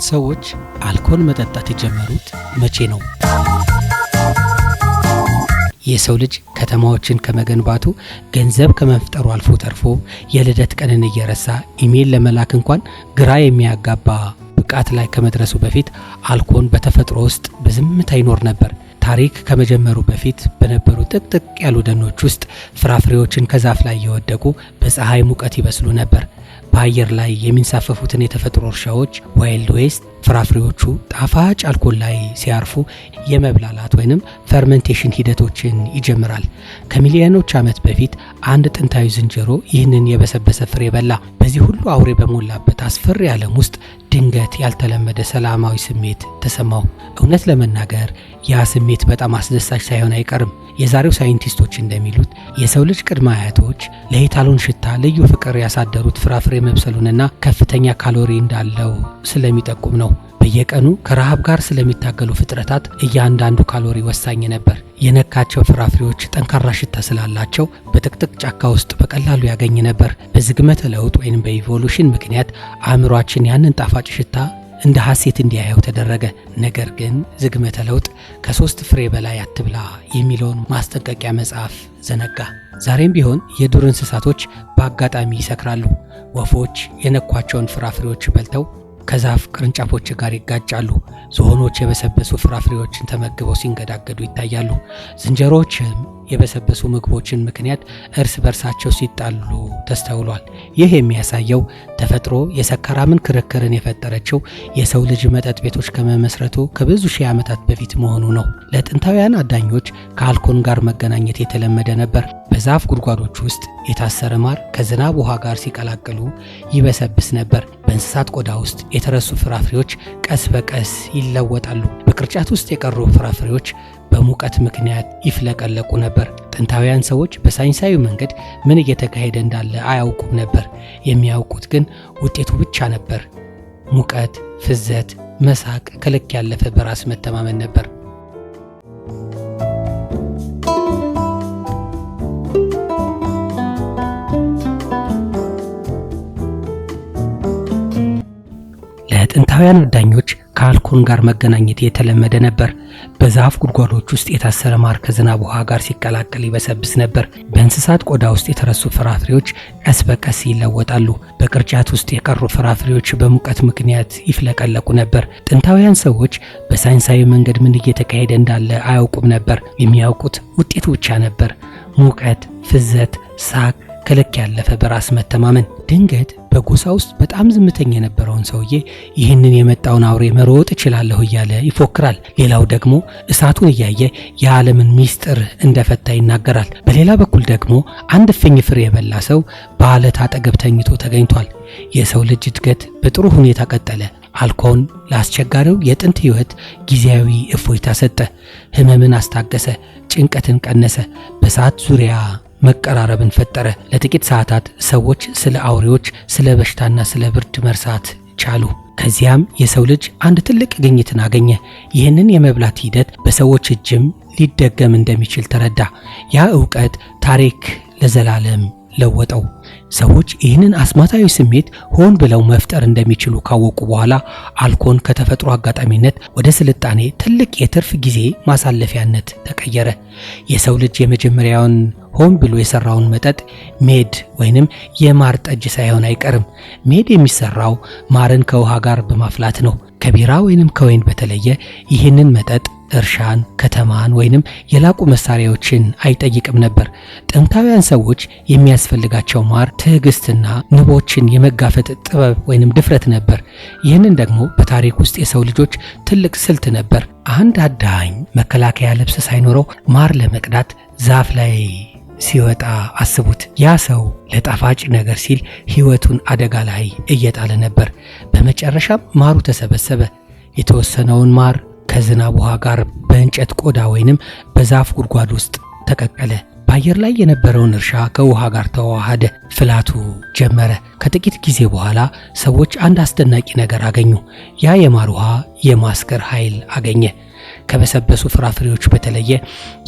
ሰዎች አልኮል መጠጣት የጀመሩት መቼ ነው? የሰው ልጅ ከተማዎችን ከመገንባቱ ገንዘብ ከመፍጠሩ አልፎ ተርፎ የልደት ቀንን እየረሳ ኢሜል ለመላክ እንኳን ግራ የሚያጋባ ብቃት ላይ ከመድረሱ በፊት አልኮል በተፈጥሮ ውስጥ በዝምታ ይኖር ነበር። ታሪክ ከመጀመሩ በፊት በነበሩ ጥቅጥቅ ያሉ ደኖች ውስጥ ፍራፍሬዎችን ከዛፍ ላይ እየወደቁ በፀሐይ ሙቀት ይበስሉ ነበር። በአየር ላይ የሚንሳፈፉትን የተፈጥሮ እርሻዎች ዋይልድ ዌስት ፍራፍሬዎቹ ጣፋጭ አልኮል ላይ ሲያርፉ የመብላላት ወይንም ፈርመንቴሽን ሂደቶችን ይጀምራል። ከሚሊዮኖች ዓመት በፊት አንድ ጥንታዊ ዝንጀሮ ይህንን የበሰበሰ ፍሬ በላ። በዚህ ሁሉ አውሬ በሞላበት አስፈሪ ዓለም ውስጥ ድንገት ያልተለመደ ሰላማዊ ስሜት ተሰማው። እውነት ለመናገር ያ ስሜት በጣም አስደሳች ሳይሆን አይቀርም። የዛሬው ሳይንቲስቶች እንደሚሉት የሰው ልጅ ቅድመ አያቶች ለኢታሎን ሽታ ልዩ ፍቅር ያሳደሩት ፍራፍሬ መብሰሉንና ከፍተኛ ካሎሪ እንዳለው ስለሚጠቁም ነው። በየቀኑ ከረሃብ ጋር ስለሚታገሉ ፍጥረታት እያንዳንዱ ካሎሪ ወሳኝ ነበር። የነካቸው ፍራፍሬዎች ጠንካራ ሽታ ስላላቸው በጥቅጥቅ ጫካ ውስጥ በቀላሉ ያገኝ ነበር። በዝግመተ ለውጥ ወይም በኢቮሉሽን ምክንያት አእምሯችን ያንን ጣፋጭ ሽታ እንደ ሐሴት እንዲያየው ተደረገ። ነገር ግን ዝግመተ ለውጥ ከ3 ፍሬ በላይ አትብላ የሚለውን ማስጠንቀቂያ መጽሐፍ ዘነጋ። ዛሬም ቢሆን የዱር እንስሳቶች በአጋጣሚ ይሰክራሉ። ወፎች የነኳቸውን ፍራፍሬዎች በልተው ከዛፍ ቅርንጫፎች ጋር ይጋጫሉ። ዝሆኖች የበሰበሱ ፍራፍሬዎችን ተመግበው ሲንገዳገዱ ይታያሉ። ዝንጀሮዎችም የበሰበሱ ምግቦችን ምክንያት እርስ በርሳቸው ሲጣሉ ተስተውሏል። ይህ የሚያሳየው ተፈጥሮ የሰካራምን ክርክርን የፈጠረችው የሰው ልጅ መጠጥ ቤቶች ከመመስረቱ ከብዙ ሺህ ዓመታት በፊት መሆኑ ነው። ለጥንታውያን አዳኞች ከአልኮል ጋር መገናኘት የተለመደ ነበር። በዛፍ ጉድጓዶች ውስጥ የታሰረ ማር ከዝናብ ውሃ ጋር ሲቀላቅሉ ይበሰብስ ነበር። በእንስሳት ቆዳ ውስጥ የተረሱ ፍራፍሬዎች ቀስ በቀስ ይለወጣሉ። በቅርጫት ውስጥ የቀሩ ፍራፍሬዎች በሙቀት ምክንያት ይፍለቀለቁ ነበር። ጥንታውያን ሰዎች በሳይንሳዊ መንገድ ምን እየተካሄደ እንዳለ አያውቁም ነበር። የሚያውቁት ግን ውጤቱ ብቻ ነበር። ሙቀት፣ ፍዘት፣ መሳቅ፣ ከልክ ያለፈ በራስ መተማመን ነበር። ለጥንታውያን አዳኞች ከአልኮል ጋር መገናኘት የተለመደ ነበር። በዛፍ ጉድጓዶች ውስጥ የታሰረ ማር ከዝናብ ውሃ ጋር ሲቀላቀል ይበሰብስ ነበር። በእንስሳት ቆዳ ውስጥ የተረሱ ፍራፍሬዎች ቀስ በቀስ ይለወጣሉ። በቅርጫት ውስጥ የቀሩ ፍራፍሬዎች በሙቀት ምክንያት ይፍለቀለቁ ነበር። ጥንታውያን ሰዎች በሳይንሳዊ መንገድ ምን እየተካሄደ እንዳለ አያውቁም ነበር። የሚያውቁት ውጤቱ ብቻ ነበር። ሙቀት፣ ፍዘት፣ ሳቅ፣ ከልክ ያለፈ በራስ መተማመን። ድንገት በጎሳ ውስጥ በጣም ዝምተኛ የነበረውን ሰውዬ ይህንን የመጣውን አውሬ መሮጥ እችላለሁ እያለ ይፎክራል። ሌላው ደግሞ እሳቱን እያየ የዓለምን ሚስጥር እንደፈታ ይናገራል። በሌላ በኩል ደግሞ አንድ እፍኝ ፍሬ የበላ ሰው በአለት አጠገብ ተኝቶ ተገኝቷል። የሰው ልጅ እድገት በጥሩ ሁኔታ ቀጠለ። አልኮል ለአስቸጋሪው የጥንት ሕይወት ጊዜያዊ እፎይታ ሰጠ። ህመምን አስታገሰ፣ ጭንቀትን ቀነሰ፣ በሰዓት ዙሪያ መቀራረብን ፈጠረ። ለጥቂት ሰዓታት ሰዎች ስለ አውሬዎች፣ ስለ በሽታና ስለ ብርድ መርሳት ቻሉ። ከዚያም የሰው ልጅ አንድ ትልቅ ግኝትን አገኘ። ይህንን የመብላት ሂደት በሰዎች እጅም ሊደገም እንደሚችል ተረዳ። ያ ዕውቀት ታሪክ ለዘላለም ለወጠው። ሰዎች ይህንን አስማታዊ ስሜት ሆን ብለው መፍጠር እንደሚችሉ ካወቁ በኋላ አልኮል ከተፈጥሮ አጋጣሚነት ወደ ስልጣኔ ትልቅ የትርፍ ጊዜ ማሳለፊያነት ተቀየረ። የሰው ልጅ የመጀመሪያውን ሆን ብሎ የሰራውን መጠጥ ሜድ ወይንም የማር ጠጅ ሳይሆን አይቀርም። ሜድ የሚሰራው ማርን ከውሃ ጋር በማፍላት ነው። ከቢራ ወይንም ከወይን በተለየ ይህንን መጠጥ እርሻን፣ ከተማን ወይንም የላቁ መሳሪያዎችን አይጠይቅም ነበር። ጥንታውያን ሰዎች የሚያስፈልጋቸው ማር ትዕግስትና ንቦችን የመጋፈጥ ጥበብ ወይንም ድፍረት ነበር። ይህንን ደግሞ በታሪክ ውስጥ የሰው ልጆች ትልቅ ስልት ነበር። አንድ አዳኝ መከላከያ ልብስ ሳይኖረው ማር ለመቅዳት ዛፍ ላይ ሲወጣ አስቡት። ያ ሰው ለጣፋጭ ነገር ሲል ሕይወቱን አደጋ ላይ እየጣለ ነበር። በመጨረሻም ማሩ ተሰበሰበ። የተወሰነውን ማር ከዝናብ ውሃ ጋር በእንጨት ቆዳ ወይንም በዛፍ ጉድጓድ ውስጥ ተቀቀለ። በአየር ላይ የነበረውን እርሻ ከውሃ ጋር ተዋሃደ። ፍላቱ ጀመረ። ከጥቂት ጊዜ በኋላ ሰዎች አንድ አስደናቂ ነገር አገኙ። ያ የማር ውሃ የማስከር ኃይል አገኘ። ከበሰበሱ ፍራፍሬዎች በተለየ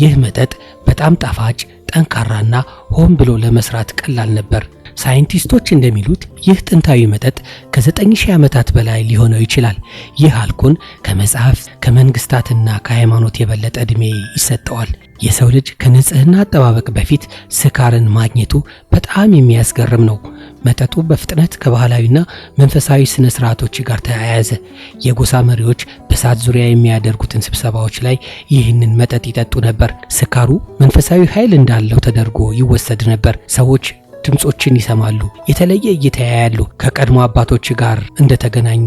ይህ መጠጥ በጣም ጣፋጭ፣ ጠንካራና ሆን ብሎ ለመስራት ቀላል ነበር። ሳይንቲስቶች እንደሚሉት ይህ ጥንታዊ መጠጥ ከ9000 ዓመታት በላይ ሊሆነው ይችላል። ይህ አልኮል ከመጽሐፍ ከመንግስታትና ከሃይማኖት የበለጠ ዕድሜ ይሰጠዋል። የሰው ልጅ ከንጽህና አጠባበቅ በፊት ስካርን ማግኘቱ በጣም የሚያስገርም ነው። መጠጡ በፍጥነት ከባህላዊና መንፈሳዊ ስነ ስርዓቶች ጋር ተያያዘ። የጎሳ መሪዎች በእሳት ዙሪያ የሚያደርጉትን ስብሰባዎች ላይ ይህንን መጠጥ ይጠጡ ነበር። ስካሩ መንፈሳዊ ኃይል እንዳለው ተደርጎ ይወሰድ ነበር። ሰዎች ድምጾችን ይሰማሉ፣ የተለየ እይታ ያያሉ፣ ከቀድሞ አባቶች ጋር እንደተገናኙ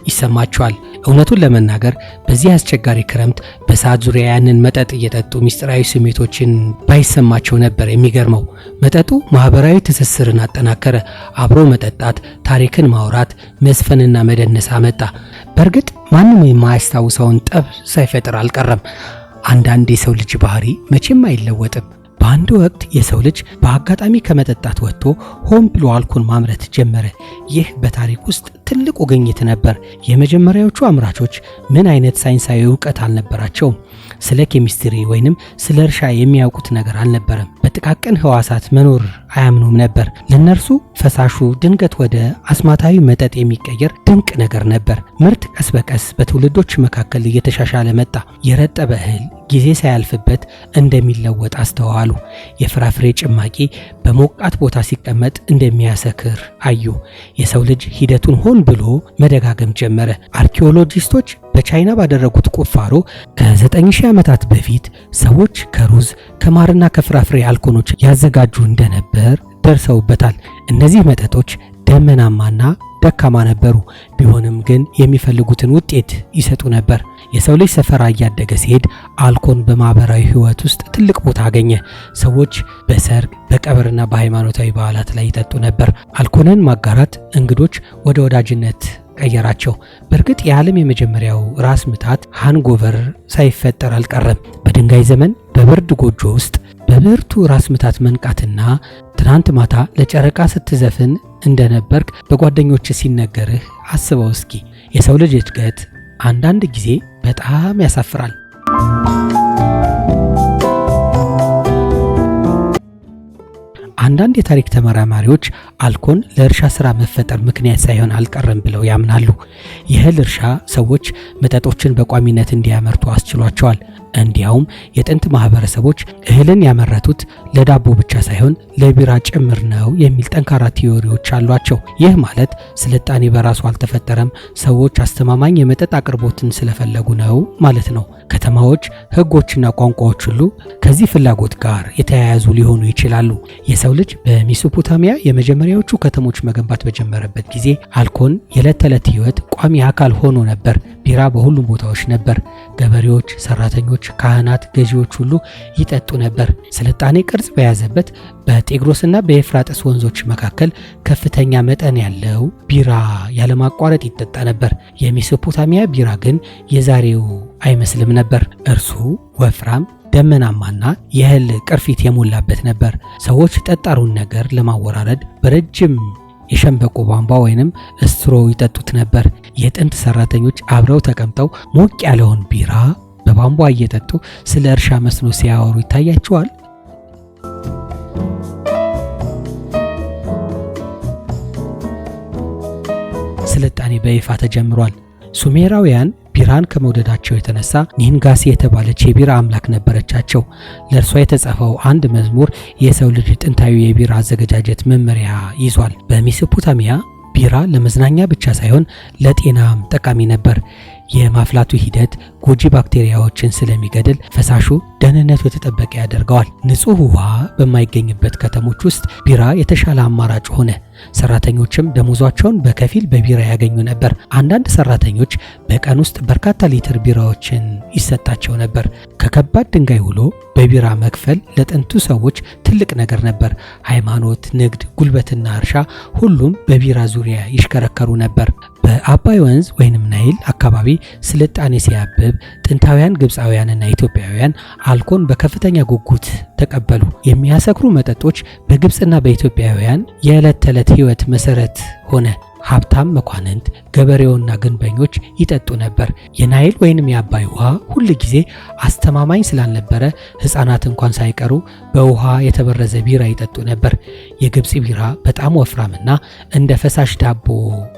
ይሰማቸዋል። እውነቱን ለመናገር በዚህ አስቸጋሪ ክረምት በእሳት ዙሪያ ያንን መጠጥ እየጠጡ ሚስጥራዊ ስሜቶችን ባይሰማቸው ነበር የሚገርመው። መጠጡ ማህበራዊ ትስስርን አጠናከረ። አብሮ መጠጣት፣ ታሪክን ማውራት፣ መዝፈንና መደነስ አመጣ። በእርግጥ ማንም የማያስታውሰውን ጠብ ሳይፈጥር አልቀረም። አንዳንድ የሰው ልጅ ባህሪ መቼም አይለወጥም። በአንድ ወቅት የሰው ልጅ በአጋጣሚ ከመጠጣት ወጥቶ ሆን ብሎ አልኮል ማምረት ጀመረ። ይህ በታሪክ ውስጥ ትልቁ ግኝት ነበር። የመጀመሪያዎቹ አምራቾች ምን አይነት ሳይንሳዊ ዕውቀት አልነበራቸውም። ስለ ኬሚስትሪ ወይንም ስለ እርሻ የሚያውቁት ነገር አልነበረም። በጥቃቅን ህዋሳት መኖር አያምኑም ነበር። ለነርሱ ፈሳሹ ድንገት ወደ አስማታዊ መጠጥ የሚቀየር ድንቅ ነገር ነበር። ምርት ቀስ በቀስ በትውልዶች መካከል እየተሻሻለ መጣ። የረጠበ እህል ጊዜ ሳያልፍበት እንደሚለወጥ አስተዋሉ። የፍራፍሬ ጭማቂ በሞቃት ቦታ ሲቀመጥ እንደሚያሰክር አዩ። የሰው ልጅ ሂደቱን ሆን ብሎ መደጋገም ጀመረ። አርኪኦሎጂስቶች በቻይና ባደረጉት ቁፋሮ ከ9000 ዓመታት በፊት ሰዎች ከሩዝ ከማርና ከፍራፍሬ አልኮሎች ያዘጋጁ እንደነበር ደርሰውበታል። እነዚህ መጠጦች ደመናማና ደካማ ነበሩ፣ ቢሆንም ግን የሚፈልጉትን ውጤት ይሰጡ ነበር። የሰው ልጅ ሰፈራ እያደገ ሲሄድ አልኮል በማህበራዊ ህይወት ውስጥ ትልቅ ቦታ አገኘ። ሰዎች በሰርግ በቀብርና በሃይማኖታዊ በዓላት ላይ ይጠጡ ነበር። አልኮልን ማጋራት እንግዶች ወደ ወዳጅነት ቀየራቸው። በእርግጥ የዓለም የመጀመሪያው ራስ ምታት ሃንጎቨር ሳይፈጠር አልቀረም። በድንጋይ ዘመን በብርድ ጎጆ ውስጥ በብርቱ ራስ ምታት መንቃትና ትናንት ማታ ለጨረቃ ስትዘፍን እንደነበርክ በጓደኞች ሲነገርህ አስበው እስኪ። የሰው ልጅ እድገት አንዳንድ ጊዜ በጣም ያሳፍራል። አንዳንድ የታሪክ ተመራማሪዎች አልኮል ለእርሻ ስራ መፈጠር ምክንያት ሳይሆን አልቀረም ብለው ያምናሉ። የእህል እርሻ ሰዎች መጠጦችን በቋሚነት እንዲያመርቱ አስችሏቸዋል። እንዲያውም የጥንት ማህበረሰቦች እህልን ያመረቱት ለዳቦ ብቻ ሳይሆን ለቢራ ጭምር ነው የሚል ጠንካራ ቲዮሪዎች አሏቸው። ይህ ማለት ስልጣኔ በራሱ አልተፈጠረም፣ ሰዎች አስተማማኝ የመጠጥ አቅርቦትን ስለፈለጉ ነው ማለት ነው። ከተማዎች፣ ህጎችና ቋንቋዎች ሁሉ ከዚህ ፍላጎት ጋር የተያያዙ ሊሆኑ ይችላሉ። የሰው ልጅ በሜሶፖታሚያ የመጀመሪያዎቹ ከተሞች መገንባት በጀመረበት ጊዜ አልኮል የዕለት ተዕለት ህይወት ቋሚ አካል ሆኖ ነበር። ቢራ በሁሉም ቦታዎች ነበር። ገበሬዎች፣ ሰራተኞች፣ ካህናት፣ ገዢዎች ሁሉ ይጠጡ ነበር። ስልጣኔ ቅርጽ በያዘበት በጤግሮስና በኤፍራጥስ ወንዞች መካከል ከፍተኛ መጠን ያለው ቢራ ያለማቋረጥ ይጠጣ ነበር። የሜሶፖታሚያ ቢራ ግን የዛሬው አይመስልም ነበር። እርሱ ወፍራም ደመናማና የእህል ቅርፊት የሞላበት ነበር። ሰዎች ጠጣሩን ነገር ለማወራረድ በረጅም የሸንበቆ ቧንቧ ወይንም ስትሮ ይጠጡት ነበር። የጥንት ሰራተኞች አብረው ተቀምጠው ሞቅ ያለውን ቢራ በቧንቧ እየጠጡ ስለ እርሻ መስኖ ሲያወሩ ይታያቸዋል። ስልጣኔ በይፋ ተጀምሯል። ሱሜራውያን ቢራን ከመውደዳቸው የተነሳ ኒንጋሲ የተባለች የቢራ አምላክ ነበረቻቸው። ለእርሷ የተጻፈው አንድ መዝሙር የሰው ልጅ ጥንታዊ የቢራ አዘገጃጀት መመሪያ ይዟል። በሜሶፖታሚያ ቢራ ለመዝናኛ ብቻ ሳይሆን ለጤናም ጠቃሚ ነበር። የማፍላቱ ሂደት ጎጂ ባክቴሪያዎችን ስለሚገድል ፈሳሹ ደህንነቱ የተጠበቀ ያደርገዋል። ንጹህ ውሃ በማይገኝበት ከተሞች ውስጥ ቢራ የተሻለ አማራጭ ሆነ። ሰራተኞችም ደሞዛቸውን በከፊል በቢራ ያገኙ ነበር። አንዳንድ ሰራተኞች በቀን ውስጥ በርካታ ሊትር ቢራዎችን ይሰጣቸው ነበር። ከከባድ ድንጋይ ውሎ በቢራ መክፈል ለጥንቱ ሰዎች ትልቅ ነገር ነበር። ሃይማኖት፣ ንግድ፣ ጉልበትና እርሻ ሁሉም በቢራ ዙሪያ ይሽከረከሩ ነበር። በአባይ ወንዝ ወይንም ናይል አካባቢ ስልጣኔ ሲያብብ ጥንታውያን ግብፃውያንና ኢትዮጵያውያን አልኮል በከፍተኛ ጉጉት ተቀበሉ። የሚያሰክሩ መጠጦች በግብፅና በኢትዮጵያውያን የዕለት ተዕለት ህይወት መሰረት ሆነ። ሀብታም መኳንንት፣ ገበሬውና ግንበኞች ይጠጡ ነበር። የናይል ወይንም የአባይ ውሃ ሁል ጊዜ አስተማማኝ ስላልነበረ ሕፃናት እንኳን ሳይቀሩ በውሃ የተበረዘ ቢራ ይጠጡ ነበር። የግብፅ ቢራ በጣም ወፍራምና እንደ ፈሳሽ ዳቦ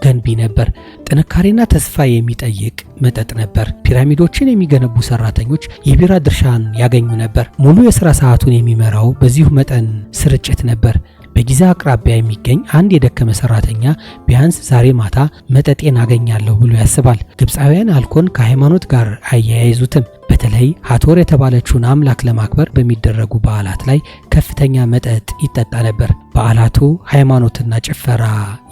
ገንቢ ነበር። ጥንካሬና ተስፋ የሚጠይቅ መጠጥ ነበር። ፒራሚዶችን የሚገነቡ ሰራተኞች የቢራ ድርሻን ያገኙ ነበር። ሙሉ የሥራ ሰዓቱን የሚመራው በዚሁ መጠን ስርጭት ነበር። በጊዛ አቅራቢያ የሚገኝ አንድ የደከመ ሰራተኛ ቢያንስ ዛሬ ማታ መጠጤን አገኛለሁ ብሎ ያስባል። ግብፃውያን አልኮን ከሃይማኖት ጋር አያይዙትም። በተለይ ሀቶር የተባለችውን አምላክ ለማክበር በሚደረጉ በዓላት ላይ ከፍተኛ መጠጥ ይጠጣ ነበር። በዓላቱ ሃይማኖትና ጭፈራ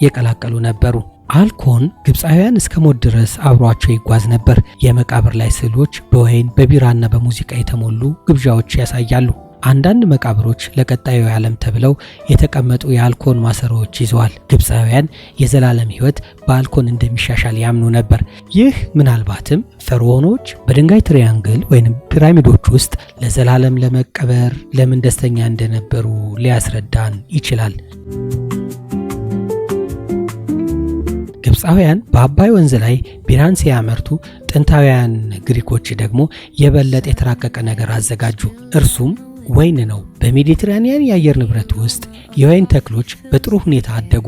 የቀላቀሉ ነበሩ። አልኮን ግብፃውያን እስከ ሞት ድረስ አብሯቸው ይጓዝ ነበር። የመቃብር ላይ ስዕሎች በወይን በቢራና በሙዚቃ የተሞሉ ግብዣዎች ያሳያሉ። አንዳንድ መቃብሮች ለቀጣዩ ዓለም ተብለው የተቀመጡ የአልኮን ማሰሮዎች ይዘዋል። ግብፃውያን የዘላለም ሕይወት በአልኮን እንደሚሻሻል ያምኑ ነበር። ይህ ምናልባትም ፈርዖኖች በድንጋይ ትሪያንግል ወይም ፒራሚዶች ውስጥ ለዘላለም ለመቀበር ለምን ደስተኛ እንደነበሩ ሊያስረዳን ይችላል። ግብፃውያን በአባይ ወንዝ ላይ ቢራን ሲያመርቱ፣ ጥንታውያን ግሪኮች ደግሞ የበለጠ የተራቀቀ ነገር አዘጋጁ። እርሱም ወይን ነው። በሜዲትራኒያን የአየር ንብረት ውስጥ የወይን ተክሎች በጥሩ ሁኔታ አደጉ።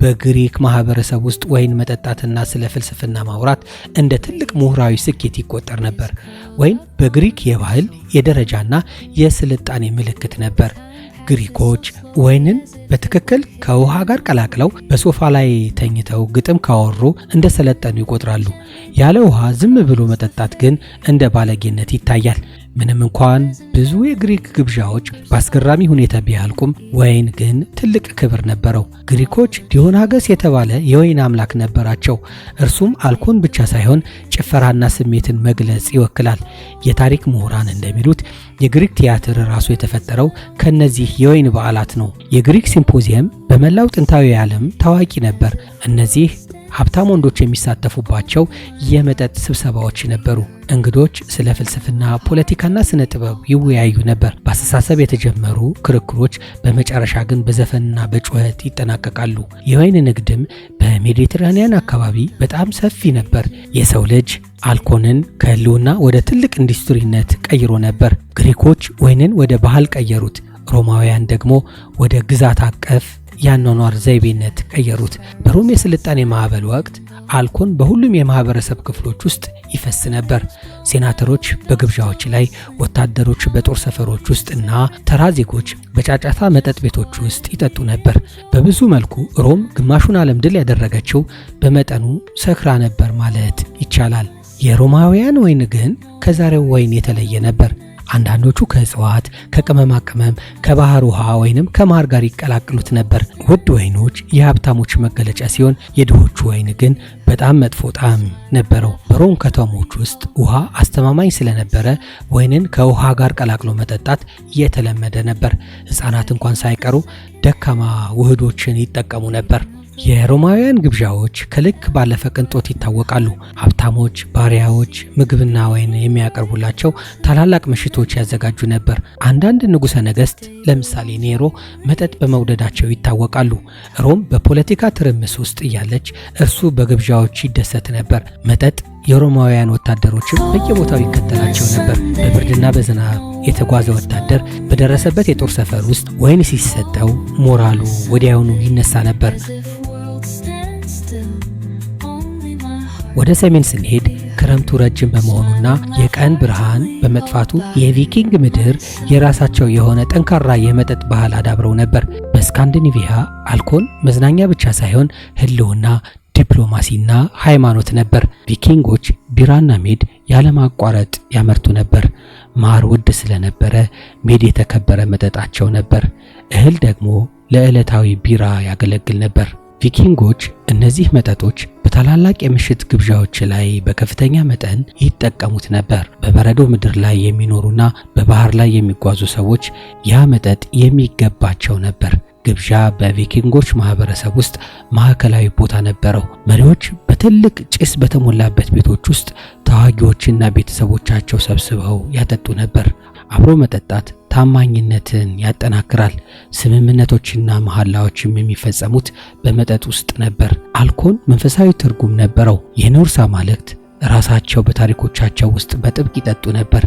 በግሪክ ማህበረሰብ ውስጥ ወይን መጠጣትና ስለ ፍልስፍና ማውራት እንደ ትልቅ ምሁራዊ ስኬት ይቆጠር ነበር። ወይን በግሪክ የባህል የደረጃና የስልጣኔ ምልክት ነበር። ግሪኮች ወይንን በትክክል ከውሃ ጋር ቀላቅለው በሶፋ ላይ ተኝተው ግጥም ካወሩ እንደ ሰለጠኑ ይቆጥራሉ። ያለ ውሃ ዝም ብሎ መጠጣት ግን እንደ ባለጌነት ይታያል። ምንም እንኳን ብዙ የግሪክ ግብዣዎች በአስገራሚ ሁኔታ ቢያልቁም ወይን ግን ትልቅ ክብር ነበረው። ግሪኮች ዲዮናገስ የተባለ የወይን አምላክ ነበራቸው። እርሱም አልኮን ብቻ ሳይሆን ጭፈራና ስሜትን መግለጽ ይወክላል። የታሪክ ምሁራን እንደሚሉት የግሪክ ቲያትር ራሱ የተፈጠረው ከነዚህ የወይን በዓላት ነው። የግሪክ ሲምፖዚየም በመላው ጥንታዊ ዓለም ታዋቂ ነበር። እነዚህ ሀብታም ወንዶች የሚሳተፉባቸው የመጠጥ ስብሰባዎች ነበሩ። እንግዶች ስለ ፍልስፍና፣ ፖለቲካና ስነ ጥበብ ይወያዩ ነበር። በአስተሳሰብ የተጀመሩ ክርክሮች በመጨረሻ ግን በዘፈንና በጩኸት ይጠናቀቃሉ። የወይን ንግድም በሜዲትራኒያን አካባቢ በጣም ሰፊ ነበር። የሰው ልጅ አልኮንን ከህልውና ወደ ትልቅ ኢንዱስትሪነት ቀይሮ ነበር። ግሪኮች ወይንን ወደ ባህል ቀየሩት። ሮማውያን ደግሞ ወደ ግዛት አቀፍ ያኗኗር ዘይቤነት ቀየሩት። በሮም የስልጣኔ ማዕበል ወቅት አልኮን በሁሉም የማህበረሰብ ክፍሎች ውስጥ ይፈስ ነበር። ሴናተሮች በግብዣዎች ላይ፣ ወታደሮች በጦር ሰፈሮች ውስጥ እና ተራ ዜጎች በጫጫታ መጠጥ ቤቶች ውስጥ ይጠጡ ነበር። በብዙ መልኩ ሮም ግማሹን ዓለም ድል ያደረገችው በመጠኑ ሰክራ ነበር ማለት ይቻላል። የሮማውያን ወይን ግን ከዛሬው ወይን የተለየ ነበር። አንዳንዶቹ ከእጽዋት፣ ከቅመማ ቅመም፣ ከባህር ውሃ ወይንም ከማር ጋር ይቀላቅሉት ነበር። ውድ ወይኖች የሀብታሞች መገለጫ ሲሆን፣ የድሆቹ ወይን ግን በጣም መጥፎ ጣዕም ነበረው። በሮም ከተሞች ውስጥ ውሃ አስተማማኝ ስለነበረ ወይንን ከውሃ ጋር ቀላቅሎ መጠጣት የተለመደ ነበር። ሕፃናት እንኳን ሳይቀሩ ደካማ ውህዶችን ይጠቀሙ ነበር። የሮማውያን ግብዣዎች ከልክ ባለፈ ቅንጦት ይታወቃሉ። ሀብታሞች ባሪያዎች ምግብና ወይን የሚያቀርቡላቸው ታላላቅ ምሽቶች ያዘጋጁ ነበር። አንዳንድ ንጉሠ ነገሥት ለምሳሌ ኔሮ መጠጥ በመውደዳቸው ይታወቃሉ። ሮም በፖለቲካ ትርምስ ውስጥ እያለች እርሱ በግብዣዎች ይደሰት ነበር። መጠጥ የሮማውያን ወታደሮችም በየቦታው ይከተላቸው ነበር። በብርድና በዝናብ የተጓዘ ወታደር በደረሰበት የጦር ሰፈር ውስጥ ወይን ሲሰጠው ሞራሉ ወዲያውኑ ይነሳ ነበር። ወደ ሰሜን ስንሄድ ክረምቱ ረጅም በመሆኑና የቀን ብርሃን በመጥፋቱ የቪኪንግ ምድር የራሳቸው የሆነ ጠንካራ የመጠጥ ባህል አዳብረው ነበር። በስካንዲኔቪያ አልኮል መዝናኛ ብቻ ሳይሆን ሕልውና፣ ዲፕሎማሲና ሃይማኖት ነበር። ቪኪንጎች ቢራና ሜድ ያለማቋረጥ ያመርቱ ነበር። ማር ውድ ስለነበረ ሜድ የተከበረ መጠጣቸው ነበር። እህል ደግሞ ለዕለታዊ ቢራ ያገለግል ነበር። ቪኪንጎች እነዚህ መጠጦች በታላላቅ የምሽት ግብዣዎች ላይ በከፍተኛ መጠን ይጠቀሙት ነበር። በበረዶ ምድር ላይ የሚኖሩና በባህር ላይ የሚጓዙ ሰዎች ያ መጠጥ የሚገባቸው ነበር። ግብዣ በቪኪንጎች ማህበረሰብ ውስጥ ማዕከላዊ ቦታ ነበረው። መሪዎች በትልቅ ጭስ በተሞላበት ቤቶች ውስጥ ተዋጊዎችና ቤተሰቦቻቸው ሰብስበው ያጠጡ ነበር። አብሮ መጠጣት ታማኝነትን ያጠናክራል። ስምምነቶችና መሐላዎችም የሚፈጸሙት በመጠጥ ውስጥ ነበር። አልኮል መንፈሳዊ ትርጉም ነበረው። የኖርስ አማልክት ራሳቸው በታሪኮቻቸው ውስጥ በጥብቅ ይጠጡ ነበር።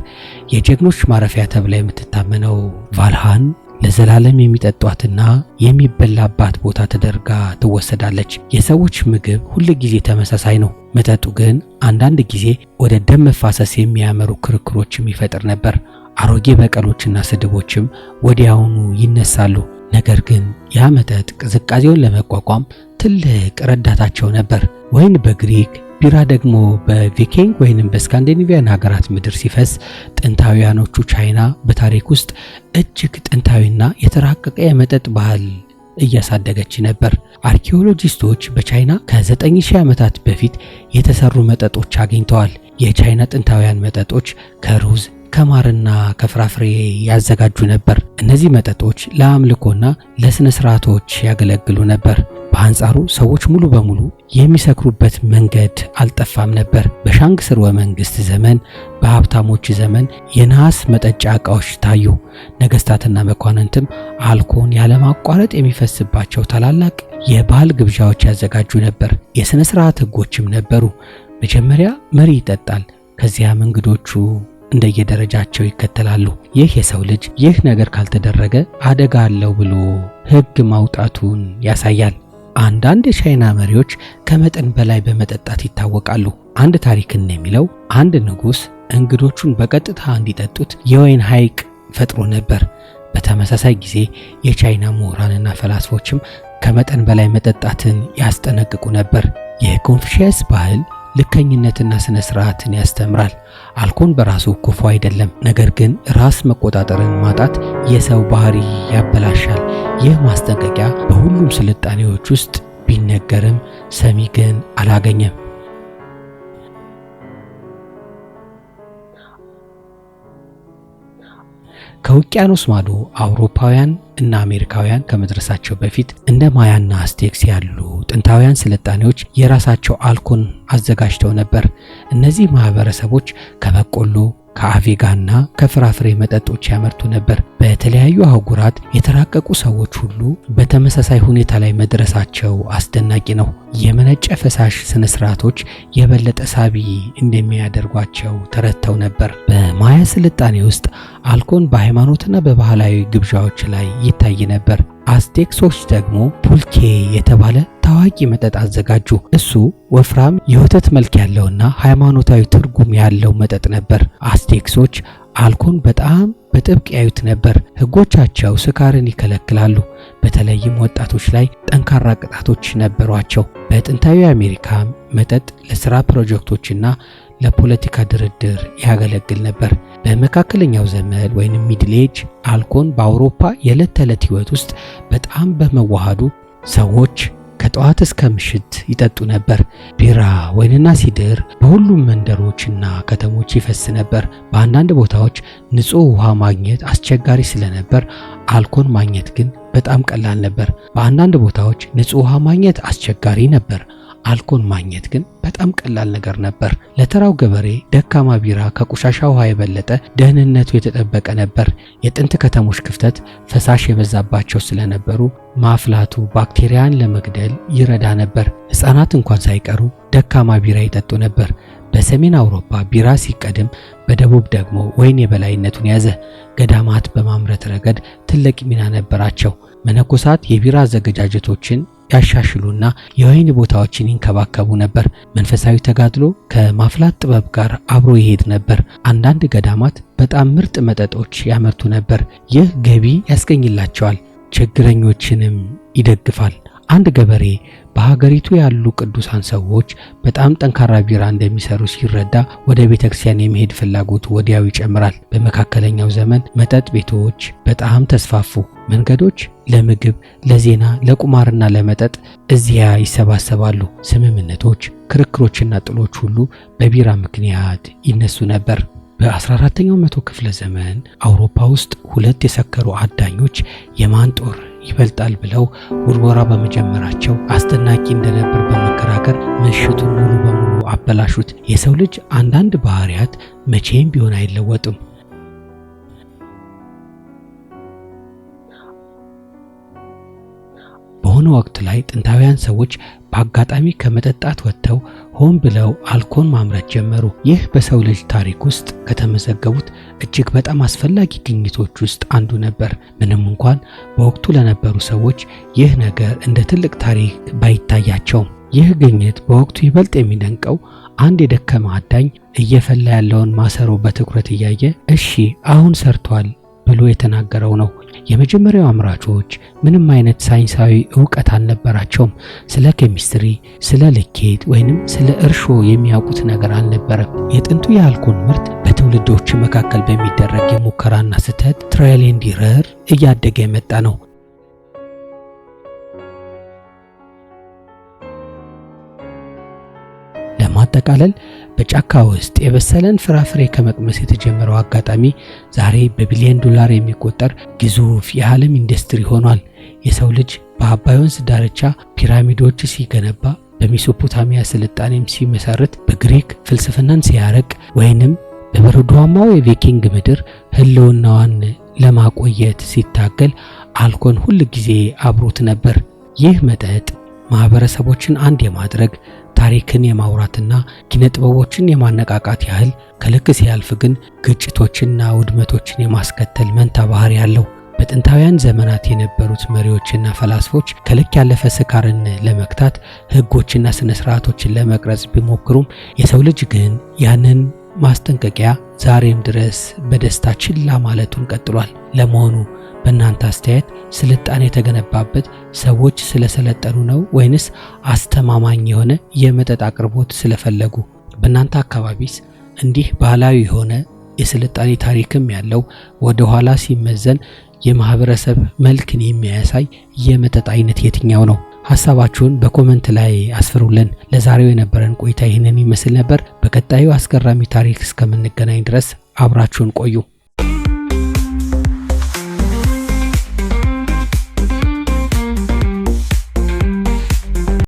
የጀግኖች ማረፊያ ተብላ የምትታመነው ቫልሃን ለዘላለም የሚጠጧትና የሚበላባት ቦታ ተደርጋ ትወሰዳለች። የሰዎች ምግብ ሁል ጊዜ ተመሳሳይ ነው። መጠጡ ግን አንዳንድ ጊዜ ወደ ደም መፋሰስ የሚያመሩ ክርክሮችም ይፈጥር ነበር። አሮጌ በቀሎችና ስድቦችም ወዲያውኑ ይነሳሉ። ነገር ግን ያ መጠጥ ቅዝቃዜውን ለመቋቋም ትልቅ ረዳታቸው ነበር። ወይን በግሪክ ቢራ ደግሞ በቪኪንግ ወይንም በስካንዲኔቪያን ሀገራት ምድር ሲፈስ ጥንታውያኖቹ ቻይና በታሪክ ውስጥ እጅግ ጥንታዊና የተራቀቀ የመጠጥ ባህል እያሳደገች ነበር። አርኪኦሎጂስቶች በቻይና ከ9000 ዓመታት በፊት የተሰሩ መጠጦች አግኝተዋል። የቻይና ጥንታውያን መጠጦች ከሩዝ ከማርና ከፍራፍሬ ያዘጋጁ ነበር። እነዚህ መጠጦች ለአምልኮና ለስነ ስርዓቶች ያገለግሉ ነበር። በአንጻሩ ሰዎች ሙሉ በሙሉ የሚሰክሩበት መንገድ አልጠፋም ነበር። በሻንግ ስርወ መንግስት ዘመን፣ በሀብታሞች ዘመን የነሐስ መጠጫ ዕቃዎች ታዩ። ነገስታትና መኳንንትም አልኮል ያለማቋረጥ የሚፈስባቸው ታላላቅ የባህል ግብዣዎች ያዘጋጁ ነበር። የሥነ ሥርዓት ሕጎችም ነበሩ። መጀመሪያ መሪ ይጠጣል፣ ከዚያም እንግዶቹ እንደየደረጃቸው ይከተላሉ። ይህ የሰው ልጅ ይህ ነገር ካልተደረገ አደጋ አለው ብሎ ሕግ ማውጣቱን ያሳያል። አንዳንድ የቻይና መሪዎች ከመጠን በላይ በመጠጣት ይታወቃሉ። አንድ ታሪክ እንደሚለው አንድ ንጉሥ እንግዶቹን በቀጥታ እንዲጠጡት የወይን ሐይቅ ፈጥሮ ነበር። በተመሳሳይ ጊዜ የቻይና ምሁራንና ፈላስፎችም ከመጠን በላይ መጠጣትን ያስጠነቅቁ ነበር። የኮንፊሽየስ ባህል ልከኝነትና ስነ ስርዓትን ያስተምራል። አልኮል በራሱ ክፉ አይደለም፣ ነገር ግን ራስ መቆጣጠርን ማጣት የሰው ባህሪ ያበላሻል። ይህ ማስጠንቀቂያ በሁሉም ስልጣኔዎች ውስጥ ቢነገርም ሰሚ ግን አላገኘም። ከውቅያኖስ ማዶ አውሮፓውያን እና አሜሪካውያን ከመድረሳቸው በፊት እንደ ማያና አስቴክስ ያሉ ጥንታውያን ስልጣኔዎች የራሳቸው አልኮል አዘጋጅተው ነበር። እነዚህ ማህበረሰቦች ከበቆሎ ከአቬጋና ከፍራፍሬ መጠጦች ያመርቱ ነበር። በተለያዩ አህጉራት የተራቀቁ ሰዎች ሁሉ በተመሳሳይ ሁኔታ ላይ መድረሳቸው አስደናቂ ነው። የመነጨ ፈሳሽ ስነ ስርዓቶች የበለጠ ሳቢ እንደሚያደርጓቸው ተረድተው ነበር። በማያ ስልጣኔ ውስጥ አልኮል በሃይማኖትና በባህላዊ ግብዣዎች ላይ ይታይ ነበር። አስቴክሶች ደግሞ ፑልኬ የተባለ ታዋቂ መጠጥ አዘጋጁ። እሱ ወፍራም የወተት መልክ ያለውና ሃይማኖታዊ ትርጉም ያለው መጠጥ ነበር። አስቴክሶች አልኮል በጣም በጥብቅ ያዩት ነበር። ሕጎቻቸው ስካርን ይከለክላሉ። በተለይም ወጣቶች ላይ ጠንካራ ቅጣቶች ነበሯቸው። በጥንታዊ አሜሪካ መጠጥ ለሥራ ፕሮጀክቶችና ለፖለቲካ ድርድር ያገለግል ነበር። በመካከለኛው ዘመን ወይንም ሚድል ኤጅ አልኮል በአውሮፓ የዕለት ተዕለት ሕይወት ውስጥ በጣም በመዋሃዱ ሰዎች ከጠዋት እስከ ምሽት ይጠጡ ነበር። ቢራ፣ ወይንና ሲድር በሁሉም መንደሮችና ከተሞች ይፈስ ነበር። በአንዳንድ ቦታዎች ንጹህ ውሃ ማግኘት አስቸጋሪ ስለነበር አልኮል ማግኘት ግን በጣም ቀላል ነበር። በአንዳንድ ቦታዎች ንጹህ ውሃ ማግኘት አስቸጋሪ ነበር። አልኮል ማግኘት ግን በጣም ቀላል ነገር ነበር። ለተራው ገበሬ ደካማ ቢራ ከቆሻሻ ውሃ የበለጠ ደህንነቱ የተጠበቀ ነበር። የጥንት ከተሞች ክፍተት ፈሳሽ የበዛባቸው ስለነበሩ ማፍላቱ ባክቴሪያን ለመግደል ይረዳ ነበር። ሕፃናት እንኳን ሳይቀሩ ደካማ ቢራ ይጠጡ ነበር። በሰሜን አውሮፓ ቢራ ሲቀድም፣ በደቡብ ደግሞ ወይን የበላይነቱን ያዘ። ገዳማት በማምረት ረገድ ትልቅ ሚና ነበራቸው። መነኮሳት የቢራ አዘገጃጀቶችን ያሻሽሉና የወይን ቦታዎችን ይንከባከቡ ነበር። መንፈሳዊ ተጋድሎ ከማፍላት ጥበብ ጋር አብሮ ይሄድ ነበር። አንዳንድ ገዳማት በጣም ምርጥ መጠጦች ያመርቱ ነበር። ይህ ገቢ ያስገኝላቸዋል፣ ችግረኞችንም ይደግፋል። አንድ ገበሬ በሀገሪቱ ያሉ ቅዱሳን ሰዎች በጣም ጠንካራ ቢራ እንደሚሰሩ ሲረዳ ወደ ቤተክርስቲያን የመሄድ ፍላጎቱ ወዲያው ይጨምራል። በመካከለኛው ዘመን መጠጥ ቤቶች በጣም ተስፋፉ። መንገዶች ለምግብ፣ ለዜና፣ ለቁማርና ለመጠጥ እዚያ ይሰባሰባሉ። ስምምነቶች፣ ክርክሮችና ጥሎች ሁሉ በቢራ ምክንያት ይነሱ ነበር። በ14ኛው መቶ ክፍለ ዘመን አውሮፓ ውስጥ ሁለት የሰከሩ አዳኞች የማን ጦር ይበልጣል ብለው ውርወራ በመጀመራቸው አስደናቂ እንደነበር በመከራከር ምሽቱን ሙሉ በሙሉ አበላሹት። የሰው ልጅ አንዳንድ ባህሪያት መቼም ቢሆን አይለወጡም። በሆነ ወቅት ላይ ጥንታውያን ሰዎች በአጋጣሚ ከመጠጣት ወጥተው ሆን ብለው አልኮል ማምረት ጀመሩ። ይህ በሰው ልጅ ታሪክ ውስጥ ከተመዘገቡት እጅግ በጣም አስፈላጊ ግኝቶች ውስጥ አንዱ ነበር። ምንም እንኳን በወቅቱ ለነበሩ ሰዎች ይህ ነገር እንደ ትልቅ ታሪክ ባይታያቸውም፣ ይህ ግኝት በወቅቱ ይበልጥ የሚደንቀው አንድ የደከመ አዳኝ እየፈላ ያለውን ማሰሮ በትኩረት እያየ እሺ አሁን ሰርቷል ብሎ የተናገረው ነው። የመጀመሪያው አምራቾች ምንም አይነት ሳይንሳዊ ዕውቀት አልነበራቸውም። ስለ ኬሚስትሪ፣ ስለ ልኬት ወይንም ስለ እርሾ የሚያውቁት ነገር አልነበረም። የጥንቱ የአልኮል ምርት በትውልዶች መካከል በሚደረግ የሙከራና ስህተት ትራያል ኤንድ ኤረር እያደገ የመጣ ነው። ለማጠቃለል በጫካ ውስጥ የበሰለን ፍራፍሬ ከመቅመስ የተጀመረው አጋጣሚ ዛሬ በቢሊዮን ዶላር የሚቆጠር ግዙፍ የዓለም ኢንዱስትሪ ሆኗል። የሰው ልጅ በአባይ ወንዝ ዳርቻ ፒራሚዶች ሲገነባ፣ በሜሶፖታሚያ ስልጣኔም ሲመሰርት፣ በግሪክ ፍልስፍናን ሲያረቅ ወይንም በበረዶማው የቪኪንግ ምድር ህልውናዋን ለማቆየት ሲታገል አልኮል ሁል ጊዜ አብሮት ነበር። ይህ መጠጥ ማህበረሰቦችን አንድ የማድረግ ታሪክን የማውራትና ኪነጥበቦችን የማነቃቃት ያህል ከልክ ሲያልፍ ግን ግጭቶችና ውድመቶችን የማስከተል መንታ ባህሪ ያለው። በጥንታውያን ዘመናት የነበሩት መሪዎችና ፈላስፎች ከልክ ያለፈ ስካርን ለመክታት ህጎችና ስነ ስርዓቶችን ለመቅረጽ ቢሞክሩም የሰው ልጅ ግን ያንን ማስጠንቀቂያ ዛሬም ድረስ በደስታ ችላ ማለቱን ቀጥሏል። ለመሆኑ በእናንተ አስተያየት ስልጣኔ የተገነባበት ሰዎች ስለሰለጠኑ ነው ወይንስ አስተማማኝ የሆነ የመጠጥ አቅርቦት ስለፈለጉ? በእናንተ አካባቢስ እንዲህ ባህላዊ የሆነ የስልጣኔ ታሪክም ያለው ወደ ኋላ ሲመዘን የማህበረሰብ መልክን የሚያሳይ የመጠጥ አይነት የትኛው ነው? ሐሳባችሁን በኮሜንት ላይ አስፍሩልን። ለዛሬው የነበረን ቆይታ ይህንን ይመስል ነበር። በቀጣዩ አስገራሚ ታሪክ እስከምንገናኝ ድረስ አብራችሁን ቆዩ።